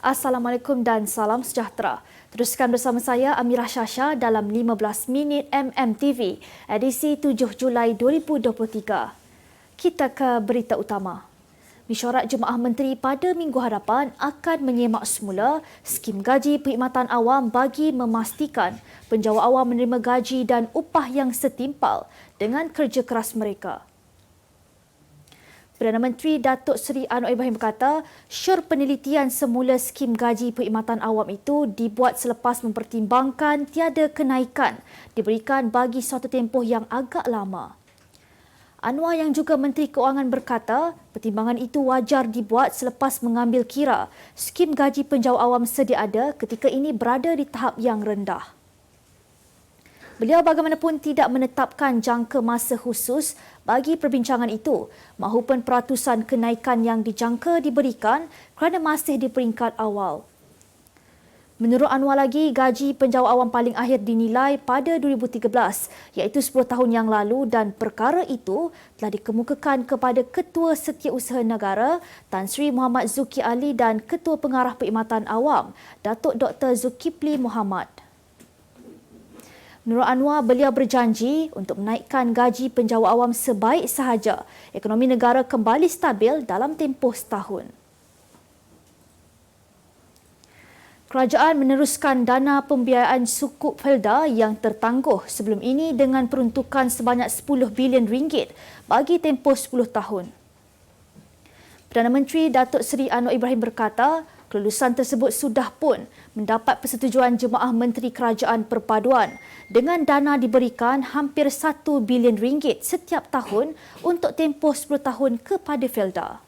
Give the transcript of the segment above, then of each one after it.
Assalamualaikum dan salam sejahtera. Teruskan bersama saya Amirah Syasha dalam 15 minit MMTV, edisi 7 Julai 2023. Kita ke berita utama. Mesyuarat Jemaah Menteri pada minggu hadapan akan menyemak semula skim gaji perkhidmatan awam bagi memastikan penjawat awam menerima gaji dan upah yang setimpal dengan kerja keras mereka. Perdana Menteri Datuk Seri Anwar Ibrahim berkata, syur penelitian semula skim gaji perkhidmatan awam itu dibuat selepas mempertimbangkan tiada kenaikan diberikan bagi suatu tempoh yang agak lama. Anwar yang juga Menteri Keuangan berkata, pertimbangan itu wajar dibuat selepas mengambil kira skim gaji penjawat awam sedia ada ketika ini berada di tahap yang rendah. Beliau bagaimanapun tidak menetapkan jangka masa khusus bagi perbincangan itu mahupun peratusan kenaikan yang dijangka diberikan kerana masih di peringkat awal. Menurut Anwar lagi, gaji penjawat awam paling akhir dinilai pada 2013 iaitu 10 tahun yang lalu dan perkara itu telah dikemukakan kepada Ketua Setiausaha Negara Tan Sri Muhammad Zuki Ali dan Ketua Pengarah Perkhidmatan Awam Datuk Dr. Zulkifli Mohamad. Menurut Anwar, beliau berjanji untuk menaikkan gaji penjawat awam sebaik sahaja ekonomi negara kembali stabil dalam tempoh setahun. Kerajaan meneruskan dana pembiayaan sukuk Felda yang tertangguh sebelum ini dengan peruntukan sebanyak 10 bilion ringgit bagi tempoh 10 tahun. Perdana Menteri Datuk Seri Anwar Ibrahim berkata, kelulusan tersebut sudah pun mendapat persetujuan Jemaah Menteri Kerajaan Perpaduan dengan dana diberikan hampir 1 bilion ringgit setiap tahun untuk tempoh 10 tahun kepada Felda.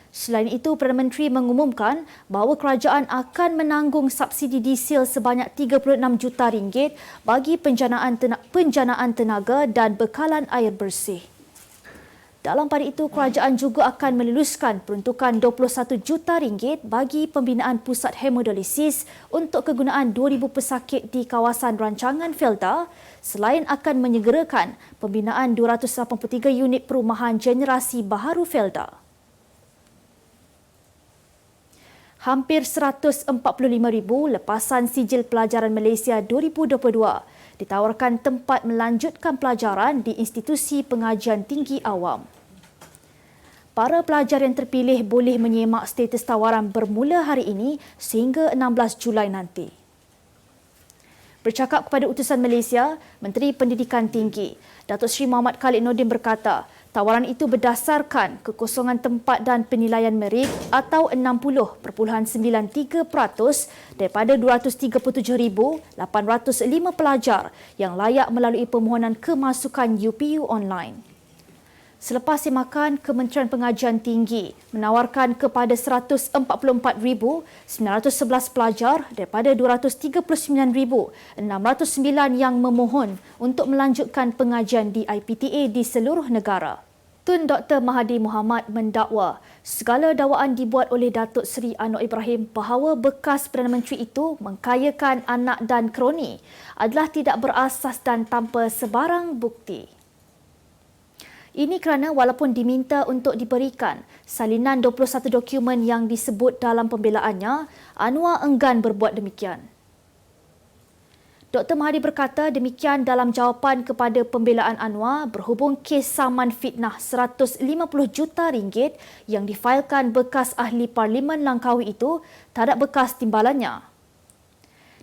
Selain itu, Perdana Menteri mengumumkan bahawa kerajaan akan menanggung subsidi diesel sebanyak 36 juta ringgit bagi penjanaan tenaga dan bekalan air bersih. Dalam pada itu, kerajaan juga akan meluluskan peruntukan 21 juta ringgit bagi pembinaan pusat hemodialisis untuk kegunaan 2,000 pesakit di kawasan rancangan Felda selain akan menyegerakan pembinaan 283 unit perumahan generasi baharu Felda. Hampir 145,000 lepasan sijil pelajaran Malaysia 2022 ditawarkan tempat melanjutkan pelajaran di institusi pengajian tinggi awam. Para pelajar yang terpilih boleh menyemak status tawaran bermula hari ini sehingga 16 Julai nanti. Bercakap kepada Utusan Malaysia, Menteri Pendidikan Tinggi, Datuk Seri Muhammad Khalid Nordin berkata, tawaran itu berdasarkan kekosongan tempat dan penilaian merit atau 60.93% daripada 237,805 pelajar yang layak melalui permohonan kemasukan UPU online. Selepas semakan, Kementerian Pengajian Tinggi menawarkan kepada 144,911 pelajar daripada 239,609 yang memohon untuk melanjutkan pengajian di IPTA di seluruh negara. Tun Dr. Mahathir Mohamad mendakwa segala dakwaan dibuat oleh Datuk Seri Anwar Ibrahim bahawa bekas Perdana Menteri itu mengkayakan anak dan kroni adalah tidak berasas dan tanpa sebarang bukti. Ini kerana walaupun diminta untuk diberikan salinan 21 dokumen yang disebut dalam pembelaannya, Anwar enggan berbuat demikian. Dr. Mahathir berkata demikian dalam jawapan kepada pembelaan Anwar berhubung kes saman fitnah 150 juta ringgit yang difailkan bekas ahli Parlimen Langkawi itu tak ada bekas timbalannya.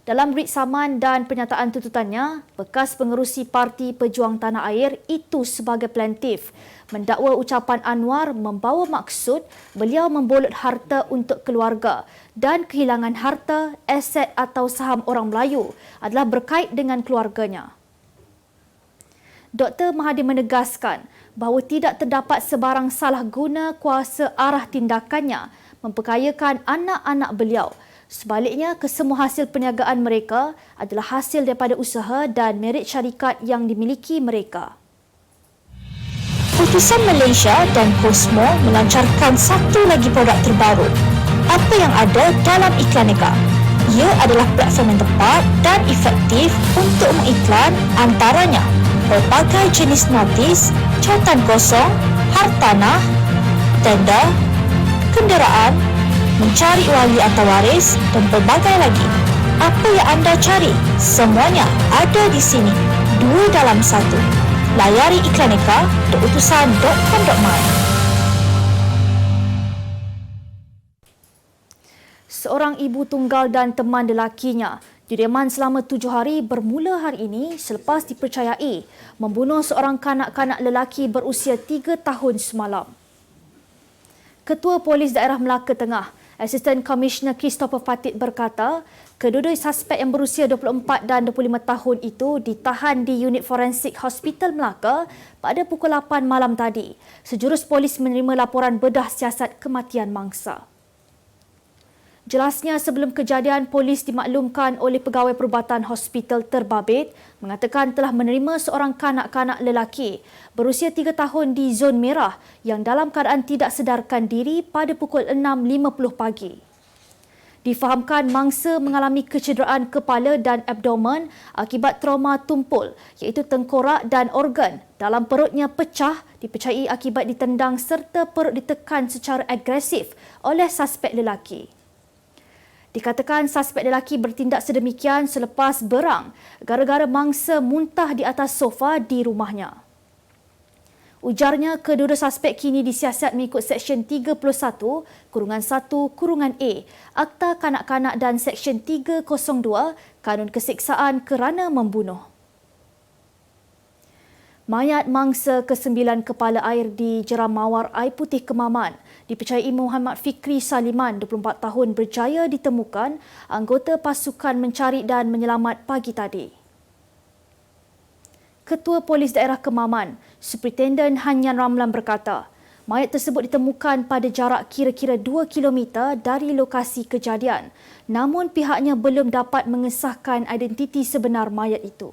Dalam writ saman dan pernyataan tuntutannya, bekas pengerusi Parti Pejuang Tanah Air itu sebagai plaintiff mendakwa ucapan Anwar membawa maksud beliau membolot harta untuk keluarga dan kehilangan harta, aset atau saham orang Melayu adalah berkait dengan keluarganya. Dr. Mahathir menegaskan bahawa tidak terdapat sebarang salah guna kuasa arah tindakannya memperkayakan anak-anak beliau. Sebaliknya, kesemua hasil perniagaan mereka adalah hasil daripada usaha dan merit syarikat yang dimiliki mereka. Utusan Malaysia dan Cosmo melancarkan satu lagi produk terbaru. Apa yang ada dalam Iklanega? Ia adalah platform yang tepat dan efektif untuk mengiklan antaranya berbagai jenis notis, cautan kosong, hartanah, tender, kenderaan, mencari wali atau waris dan pelbagai lagi. Apa yang anda cari? Semuanya ada di sini. 2 dalam 1. Layari iklaneka.utusan.com.my. Seorang ibu tunggal dan teman lelakinya direman selama 7 hari bermula hari ini selepas dipercayai membunuh seorang kanak-kanak lelaki berusia 3 tahun semalam. Ketua Polis Daerah Melaka Tengah, Asisten Komisioner Christopher Fatid berkata, kedua-dua suspek yang berusia 24 dan 25 tahun itu ditahan di unit forensik Hospital Melaka pada pukul 8 malam tadi. Sejurus polis menerima laporan bedah siasat kematian mangsa. Jelasnya sebelum kejadian, polis dimaklumkan oleh pegawai perubatan hospital terbabit mengatakan telah menerima seorang kanak-kanak lelaki berusia 3 tahun di zon merah yang dalam keadaan tidak sedarkan diri pada pukul 6.50 pagi. Difahamkan mangsa mengalami kecederaan kepala dan abdomen akibat trauma tumpul iaitu tengkorak dan organ dalam perutnya pecah dipercayai akibat ditendang serta perut ditekan secara agresif oleh suspek lelaki. Dikatakan suspek lelaki bertindak sedemikian selepas berang gara-gara mangsa muntah di atas sofa di rumahnya. Ujarnya, kedua-dua suspek kini disiasat mengikut Seksyen 31-1-A Akta Kanak-Kanak dan Seksyen 302 Kanun Keseksaan kerana membunuh. Mayat mangsa ke-9 kepala air di Jeram Mawar Air Putih Kemaman dipercayai Muhammad Fikri Saliman, 24 tahun, berjaya ditemukan anggota pasukan mencari dan menyelamat pagi tadi. Ketua Polis Daerah Kemaman, Superintenden Hanyan Ramlan berkata, mayat tersebut ditemukan pada jarak kira-kira 2 km dari lokasi kejadian, namun pihaknya belum dapat mengesahkan identiti sebenar mayat itu.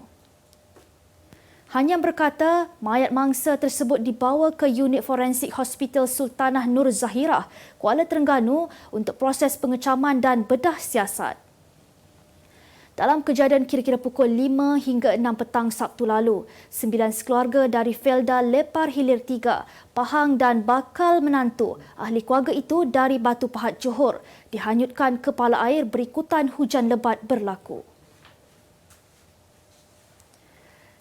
Hanyan berkata, mayat mangsa tersebut dibawa ke unit forensik Hospital Sultanah Nur Zahirah, Kuala Terengganu untuk proses pengecaman dan bedah siasat. Dalam kejadian kira-kira pukul 5 hingga 6 petang Sabtu lalu, 9 sekeluarga dari Felda Lepar Hilir 3, Pahang dan bakal menantu ahli keluarga itu dari Batu Pahat Johor dihanyutkan kepala air berikutan hujan lebat berlaku.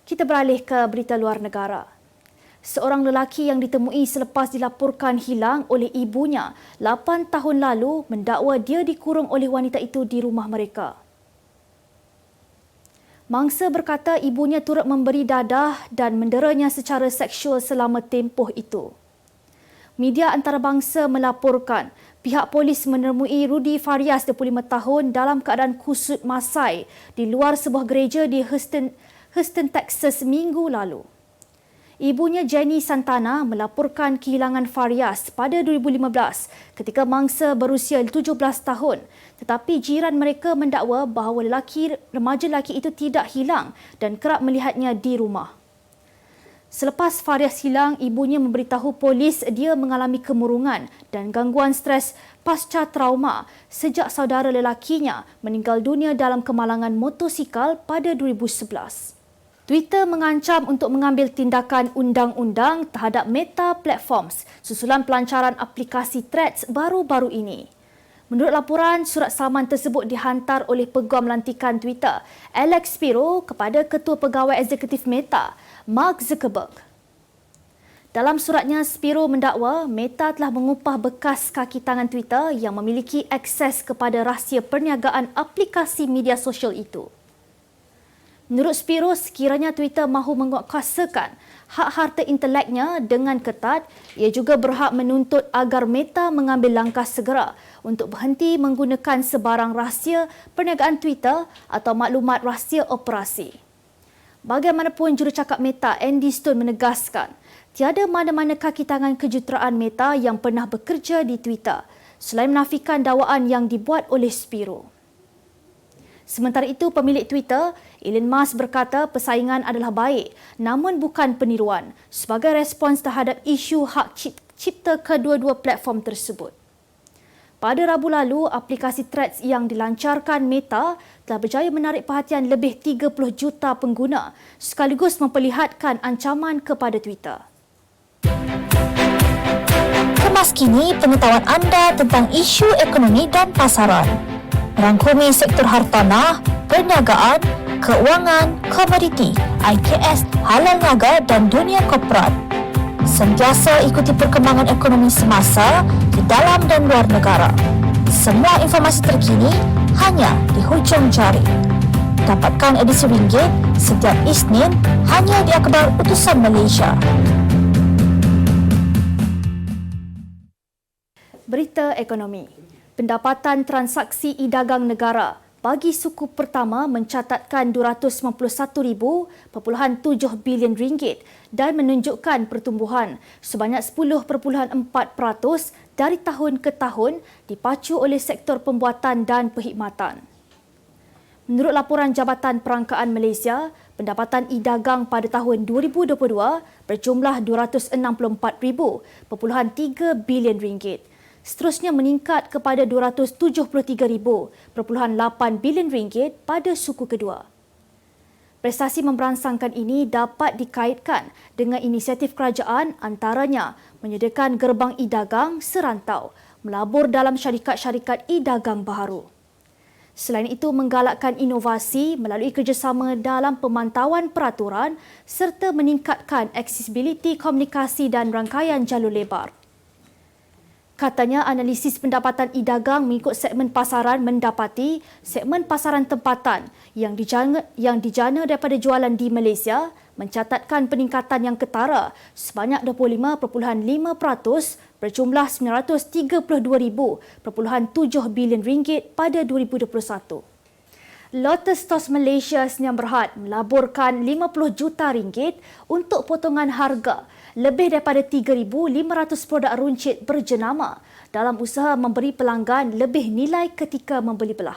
Kita beralih ke berita luar negara. Seorang lelaki yang ditemui selepas dilaporkan hilang oleh ibunya 8 tahun lalu mendakwa dia dikurung oleh wanita itu di rumah mereka. Mangsa berkata ibunya turut memberi dadah dan menderanya secara seksual selama tempoh itu. Media antarabangsa melaporkan pihak polis menemui Rudy Farias, 25 tahun, dalam keadaan kusut masai di luar sebuah gereja di Houston, Texas minggu lalu. Ibunya Jenny Santana melaporkan kehilangan Farias pada 2015 ketika mangsa berusia 17 tahun, tetapi jiran mereka mendakwa bahawa remaja lelaki itu tidak hilang dan kerap melihatnya di rumah. Selepas Farias hilang, ibunya memberitahu polis dia mengalami kemurungan dan gangguan stres pasca trauma sejak saudara lelakinya meninggal dunia dalam kemalangan motosikal pada 2011. Twitter mengancam untuk mengambil tindakan undang-undang terhadap Meta Platforms susulan pelancaran aplikasi Threads baru-baru ini. Menurut laporan, surat saman tersebut dihantar oleh Peguam Lantikan Twitter, Alex Spiro, kepada Ketua Pegawai Eksekutif Meta, Mark Zuckerberg. Dalam suratnya, Spiro mendakwa Meta telah mengupah bekas kaki tangan Twitter yang memiliki akses kepada rahsia perniagaan aplikasi media sosial itu. Menurut Spiro, sekiranya Twitter mahu menguatkuasakan hak harta inteleknya dengan ketat, ia juga berhak menuntut agar Meta mengambil langkah segera untuk berhenti menggunakan sebarang rahsia perniagaan Twitter atau maklumat rahsia operasi. Bagaimanapun, jurucakap Meta, Andy Stone, menegaskan tiada mana-mana kaki tangan kejuruteraan Meta yang pernah bekerja di Twitter selain menafikan dakwaan yang dibuat oleh Spiro. Sementara itu, pemilik Twitter, Elon Musk, berkata persaingan adalah baik namun bukan peniruan sebagai respons terhadap isu hak cipta kedua-dua platform tersebut. Pada Rabu lalu, aplikasi Threads yang dilancarkan Meta telah berjaya menarik perhatian lebih 30 juta pengguna sekaligus memperlihatkan ancaman kepada Twitter. Kilas kini pengetahuan anda tentang isu ekonomi dan pasaran. Merangkumi sektor hartanah, perniagaan, keuangan, komoditi, IKS, halal niaga dan dunia korporat. Sentiasa ikuti perkembangan ekonomi semasa di dalam dan luar negara. Semua informasi terkini hanya di hujung jari. Dapatkan edisi ringgit setiap Isnin hanya di Akhbar Utusan Malaysia. Berita ekonomi. Pendapatan transaksi e-dagang negara bagi suku pertama mencatatkan RM291.7 bilion dan menunjukkan pertumbuhan sebanyak 10.4% dari tahun ke tahun dipacu oleh sektor pembuatan dan perkhidmatan. Menurut laporan Jabatan Perangkaan Malaysia, pendapatan e-dagang pada tahun 2022 berjumlah RM264.3 bilion. Seterusnya meningkat kepada RM273.8 bilion pada suku kedua. Prestasi memberangsangkan ini dapat dikaitkan dengan inisiatif kerajaan antaranya menyediakan gerbang e-dagang serantau, melabur dalam syarikat-syarikat e-dagang baharu. Selain itu, menggalakkan inovasi melalui kerjasama dalam pemantauan peraturan serta meningkatkan aksesibiliti komunikasi dan rangkaian jalur lebar. Katanya, analisis pendapatan e-dagang mengikut segmen pasaran mendapati segmen pasaran tempatan yang dijana daripada jualan di Malaysia mencatatkan peningkatan yang ketara sebanyak 25.5% berjumlah RM932.7 bilion pada 2021. Lotus Stores Malaysia Sdn Bhd melaburkan RM50 juta untuk potongan harga lebih daripada 3,500 produk runcit berjenama dalam usaha memberi pelanggan lebih nilai ketika membeli belah.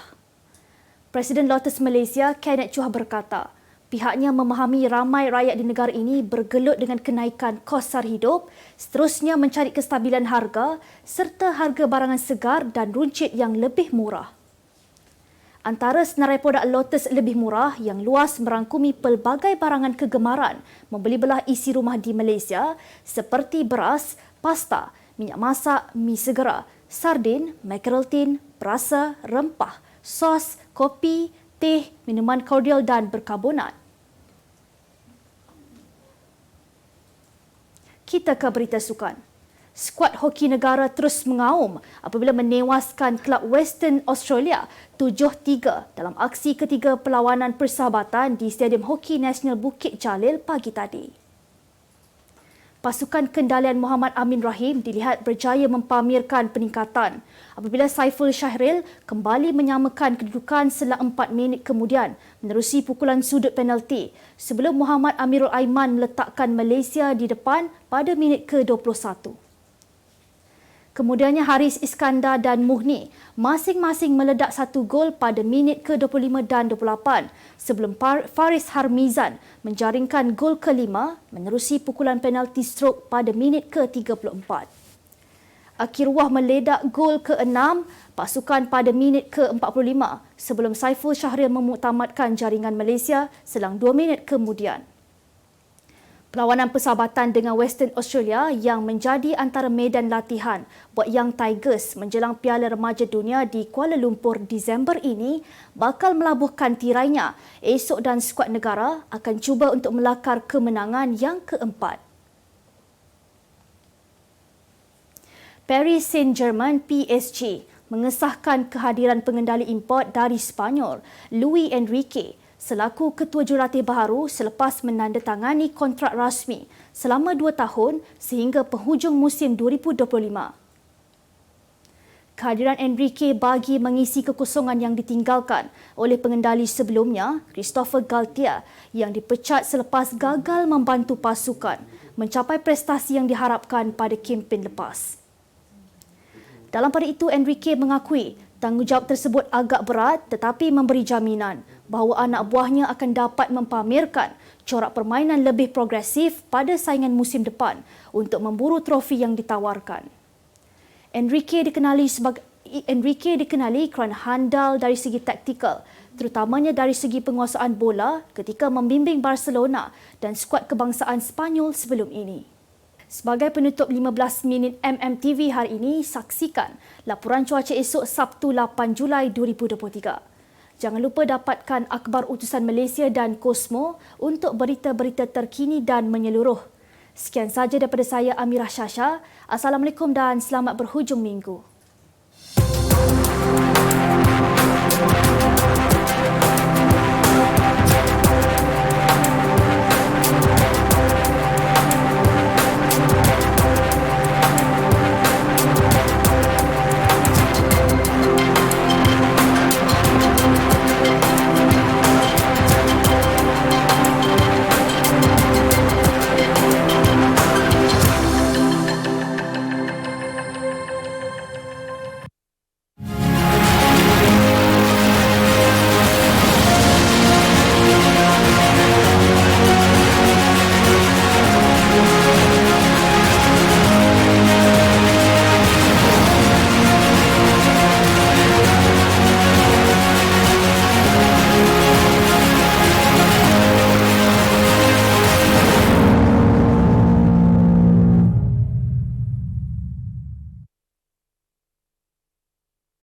Presiden Lotus Malaysia, Kenneth Chua berkata, pihaknya memahami ramai rakyat di negara ini bergelut dengan kenaikan kos sara hidup, seterusnya mencari kestabilan harga serta harga barangan segar dan runcit yang lebih murah. Antara senarai produk Lotus lebih murah yang luas merangkumi pelbagai barangan kegemaran membeli belah isi rumah di Malaysia seperti beras, pasta, minyak masak, mi segera, sardin, makarel tin, perasa, rempah, sos, kopi, teh, minuman kordial dan berkarbonat. Kita ke berita sukan. Skuad hoki negara terus mengaum apabila menewaskan kelab Western Australia 7-3 dalam aksi ketiga perlawanan persahabatan di Stadium Hoki Nasional Bukit Jalil pagi tadi. Pasukan kendalian Muhammad Amin Rahim dilihat berjaya mempamerkan peningkatan apabila Saiful Syahril kembali menyamakan kedudukan selang 4 minit kemudian menerusi pukulan sudut penalti sebelum Muhammad Amirul Aiman meletakkan Malaysia di depan pada minit ke-21. Kemudiannya Haris Iskandar dan Muhni masing-masing meledak satu gol pada minit ke-25 dan 28 sebelum Faris Harmizan menjaringkan gol kelima menerusi pukulan penalti strok pada minit ke-34. Akhirwah meledak gol ke-6 pasukan pada minit ke-45 sebelum Saiful Syahril memuktamadkan jaringan Malaysia selang 2 minit kemudian. Perlawanan persahabatan dengan Western Australia yang menjadi antara medan latihan buat Young Tigers menjelang Piala Remaja Dunia di Kuala Lumpur Disember ini bakal melabuhkan tirainya. Esok dan skuad negara akan cuba untuk melakar kemenangan yang keempat. Paris Saint-Germain PSG mengesahkan kehadiran pengendali import dari Sepanyol, Luis Enrique, selaku ketua jurulatih baharu selepas menandatangani kontrak rasmi selama 2 tahun sehingga penghujung musim 2025. Kehadiran Enrique bagi mengisi kekosongan yang ditinggalkan oleh pengendali sebelumnya, Christopher Galtier, yang dipecat selepas gagal membantu pasukan mencapai prestasi yang diharapkan pada kempen lepas. Dalam pada itu, Enrique mengakui tanggungjawab tersebut agak berat tetapi memberi jaminan bahawa anak buahnya akan dapat mempamerkan corak permainan lebih progresif pada saingan musim depan untuk memburu trofi yang ditawarkan. Enrique dikenali kerana handal dari segi taktikal, terutamanya dari segi penguasaan bola ketika membimbing Barcelona dan skuad kebangsaan Sepanyol sebelum ini. Sebagai penutup 15 minit MMTV hari ini, saksikan laporan cuaca esok Sabtu 8 Julai 2023. Jangan lupa dapatkan akhbar utusan Malaysia dan Kosmo untuk berita-berita terkini dan menyeluruh. Sekian sahaja daripada saya, Amirah Syasha. Assalamualaikum dan selamat berhujung minggu.